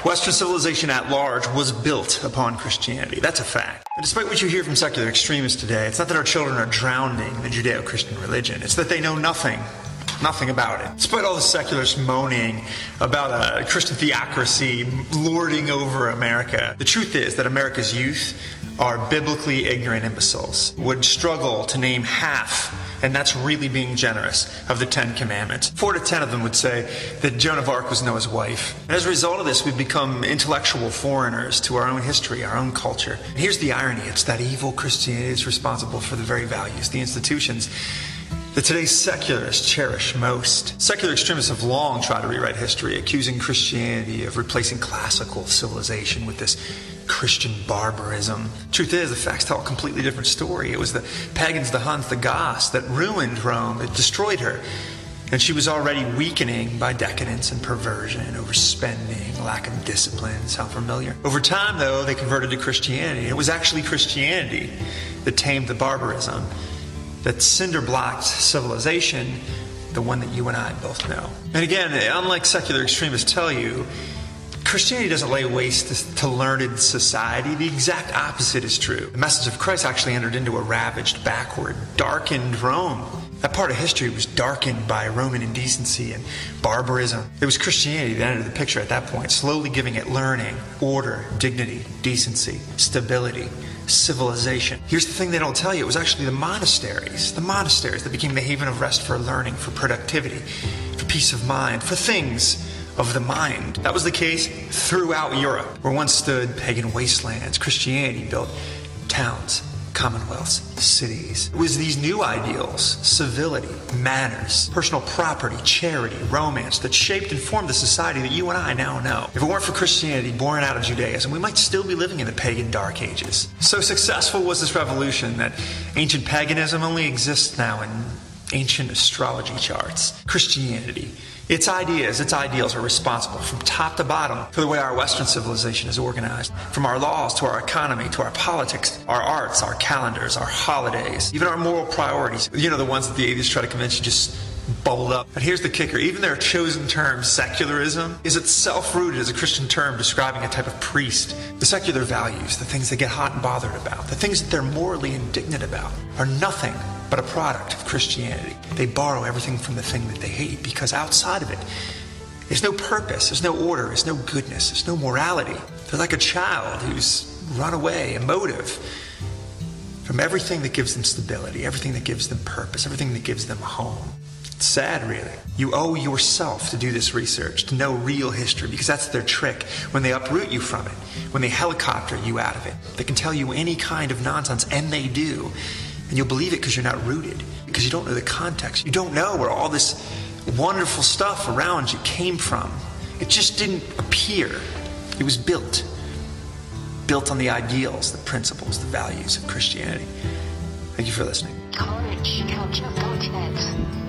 Western civilization at large was built upon Christianity. That's a fact. And despite what you hear from secular extremists today, it's not that our children are drowning in the Judeo-Christian religion. It's that they know nothing about it. Despite all the secularists moaning about a Christian theocracy lording over America, the truth is that America's youth are biblically ignorant imbeciles, would struggle to name half, and that's really being generous, of the 10 Commandments. 4 to 10 of them would say that Joan of Arc was Noah's wife. And as a result of this, we've become intellectual foreigners to our own history, our own culture. And here's the irony. It's that evil Christianity is responsible for the very values, the institutions that today's secularists cherish most. Secular extremists have long tried to rewrite history, accusing Christianity of replacing classical civilization with this Christian barbarism. Truth is, the facts tell a completely different story. It was the pagans, the Huns, the Goths that ruined Rome, that destroyed her. And she was already weakening by decadence and perversion, overspending, lack of discipline. Sound familiar? Over time, though, they converted to Christianity. It was actually Christianity that tamed the barbarism, that cinder-blocked civilization, the one that you and I both know. And again, unlike secular extremists tell you, Christianity doesn't lay waste to learned society. The exact opposite is true. The message of Christ actually entered into a ravaged, backward, darkened Rome. That part of history was darkened by Roman indecency and barbarism. It was Christianity that entered the picture at that point, slowly giving it learning, order, dignity, decency, stability, civilization. Here's the thing they don't tell you. It was actually the monasteries that became the haven of rest for learning, for productivity, for peace of mind, for things of the mind. That was the case throughout Europe, where once stood pagan wastelands. Christianity built towns, commonwealths, cities. It was these new ideals, civility, manners, personal property, charity, romance, that shaped and formed the society that you and I now know. If it weren't for Christianity born out of Judaism, we might still be living in the pagan dark ages. So successful was this revolution that ancient paganism only exists now in ancient astrology charts. Christianity, its ideas, its ideals are responsible from top to bottom for the way our Western civilization is organized. From our laws to our economy to our politics, our arts, our calendars, our holidays, even our moral priorities. You know, the ones that the atheists try to convince you just bubbled up. But here's the kicker. Even their chosen term, secularism, is itself rooted as a Christian term describing a type of priest. The secular values, the things they get hot and bothered about, the things that they're morally indignant about, are nothing but a product of Christianity. They borrow everything from the thing that they hate, because outside of it, there's no purpose, there's no order, there's no goodness, there's no morality. They're like a child who's run away, emotive, from everything that gives them stability, everything that gives them purpose, everything that gives them a home. It's sad, really. You owe yourself to do this research, to know real history, because that's their trick. When they uproot you from it, when they helicopter you out of it, they can tell you any kind of nonsense, and they do. And you'll believe it because you're not rooted, because you don't know the context. You don't know where all this wonderful stuff around you came from. It just didn't appear. It was built on the ideals, the principles, the values of Christianity. Thank you for listening. Courage, culture, content.